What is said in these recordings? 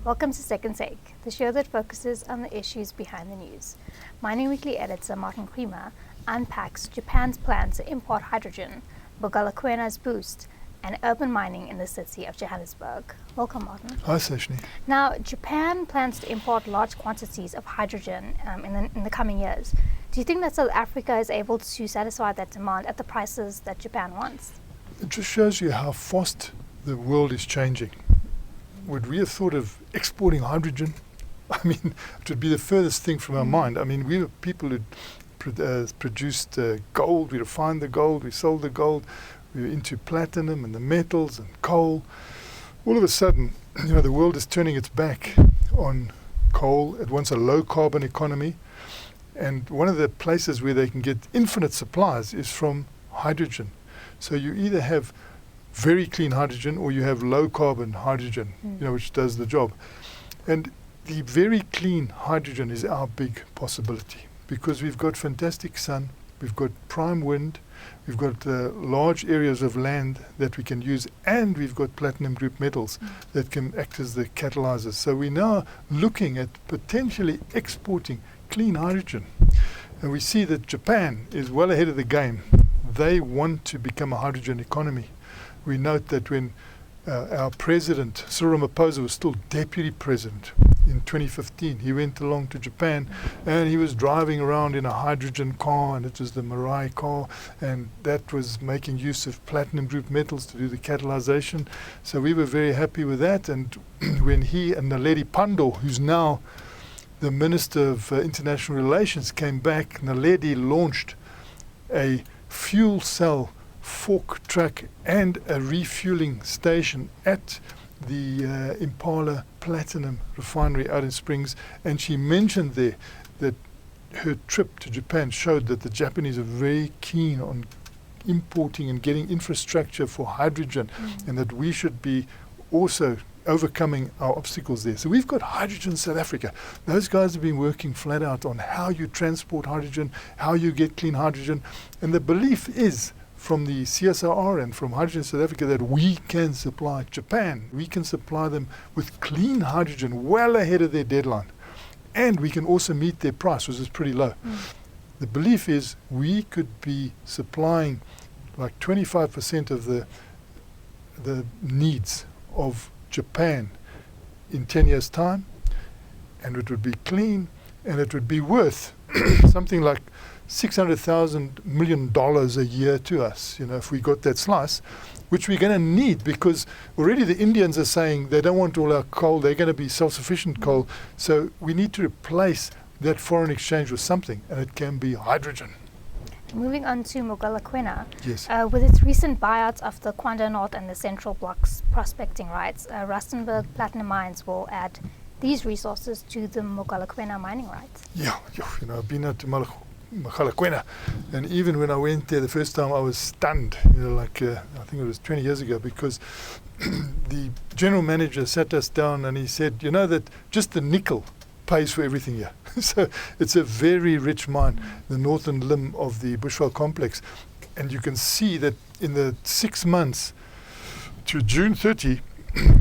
Welcome to Second Take, the show that focuses on the issues behind the news. Mining Weekly editor Mogalakwena unpacks Japan's plan to import hydrogen, Mogalakwena's boost, and urban mining in the city of Johannesburg. Welcome, Martin. Hi, Sashni. Now, Japan plans to import large quantities of hydrogen in the coming years. Do you think that South Africa is able to satisfy that demand at the prices that Japan wants? It just shows you how fast the world is changing. Would we have thought of exporting hydrogen? I mean, it would be the furthest thing from our mind. I mean, we were people who produced gold, we refined the gold, we sold the gold, we were into platinum and the metals and coal. All of a sudden, the world is turning its back on coal. It wants a low carbon economy. And one of the places where they can get infinite supplies is from hydrogen. So you either have very clean hydrogen or you have low carbon hydrogen, which does the job. And the very clean hydrogen is our big possibility because we've got fantastic sun, we've got prime wind, we've got large areas of land that we can use, and we've got platinum group metals that can act as the catalyzers. So we're now looking at potentially exporting clean hydrogen. And we see that Japan is well ahead of the game. They want to become a hydrogen economy. We note that when our president, Cyril Ramaphosa, was still deputy president in 2015, he went along to Japan and he was driving around in a hydrogen car, and it was the Mirai car, and that was making use of platinum group metals to do the catalyzation. So we were very happy with that. And when he and Naledi Pandor, who's now the Minister of International Relations, came back, Naledi launched a fuel cell fork truck and a refueling station at the Impala Platinum refinery out in Springs, and she mentioned there that her trip to Japan showed that the Japanese are very keen on importing and getting infrastructure for hydrogen, and that we should be also overcoming our obstacles there. So we've got hydrogen in South Africa. Those guys have been working flat out on how you transport hydrogen, how you get clean hydrogen, and the belief is from the CSIR and from Hydrogen South Africa that we can supply Japan. We can supply them with clean hydrogen well ahead of their deadline. And we can also meet their price, which is pretty low. The belief is we could be supplying like 25% of the needs of Japan in 10 years' time, and it would be clean, and it would be worth something like $600 million a year to us, if we got that slice, which we're going to need, because already the Indians are saying they don't want all our coal, they're going to be self-sufficient coal, so we need to replace that foreign exchange with something, and it can be hydrogen. Moving on to Mogalakwena, Yes. With its recent buyouts of the Kwanda North and the Central Block's prospecting rights, Rustenburg Platinum Mines will add these resources to the Mogalakwena mining rights. Yeah, I've been out to Mogalakwena, and even when I went there the first time I was stunned, I think it was 20 years ago, because the general manager sat us down and he said, that just the nickel pays for everything here. So it's a very rich mine, the northern limb of the Bushveld complex, and you can see that in the 6 months to June 30,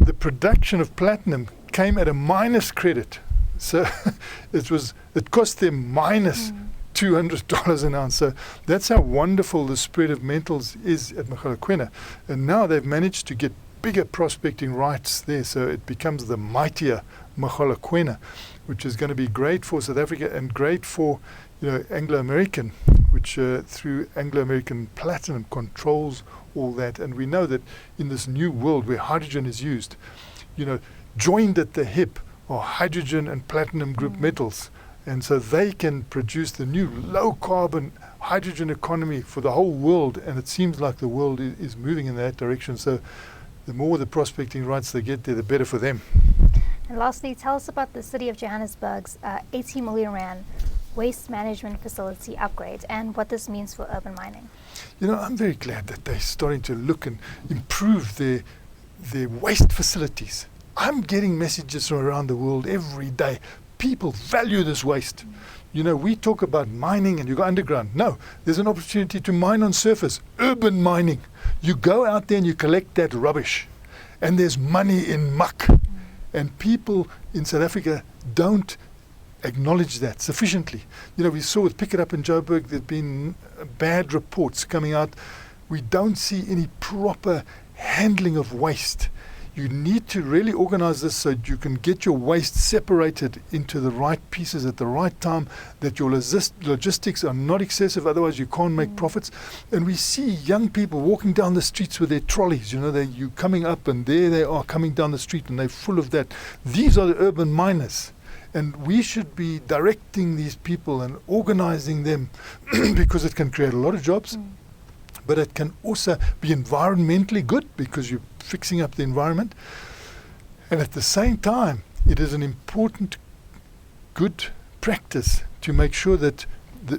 the production of platinum came at a minus credit. So it cost them minus $200 an ounce. So that's how wonderful the spread of metals is at Mogalakwena. And now they've managed to get bigger prospecting rights there, so it becomes the mightier Mogalakwena, which is going to be great for South Africa and great for Anglo-American, which through Anglo-American Platinum controls all that. And we know that in this new world where hydrogen is used, joined at the hip are hydrogen and platinum group metals. And so they can produce the new low-carbon hydrogen economy for the whole world, and it seems like the world is moving in that direction. So the more the prospecting rights they get there, the better for them. And lastly, tell us about the City of Johannesburg's 80 million rand waste management facility upgrade and what this means for urban mining. I'm very glad that they're starting to look and improve their waste facilities. I'm getting messages from around the world every day. People value this waste. We talk about mining and you go underground. No, there's an opportunity to mine on surface, urban mining. You go out there and you collect that rubbish, and there's money in muck. And people in South Africa don't acknowledge that sufficiently. You know, we saw with Pick It Up in Joburg, there've been bad reports coming out. We don't see any proper handling of waste. You need to really organize this so that you can get your waste separated into the right pieces at the right time, that your logistics are not excessive, otherwise you can't make profits. And we see young people walking down the streets with their trolleys, you know, you coming up and there they are coming down the street and they're full of that. These are the urban miners. And we should be directing these people and organizing them because it can create a lot of jobs. But it can also be environmentally good because you're fixing up the environment. And at the same time, it is an important, good practice to make sure that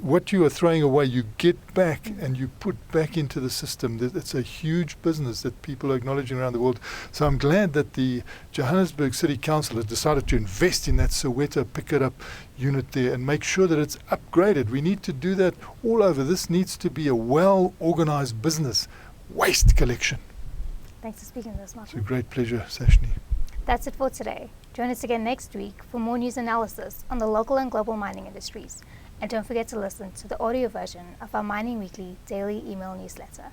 what you are throwing away, you get back and you put back into the system. It's a huge business that people are acknowledging around the world. So I'm glad that the Johannesburg City Council has decided to invest in that Soweto Pick It Up unit there and make sure that it's upgraded. We need to do that all over. This needs to be a well-organized business, waste collection. Thanks for speaking to us, Martin. It's a great pleasure, Sashni. That's it for today. Join us again next week for more news analysis on the local and global mining industries. And don't forget to listen to the audio version of our Mining Weekly daily email newsletter.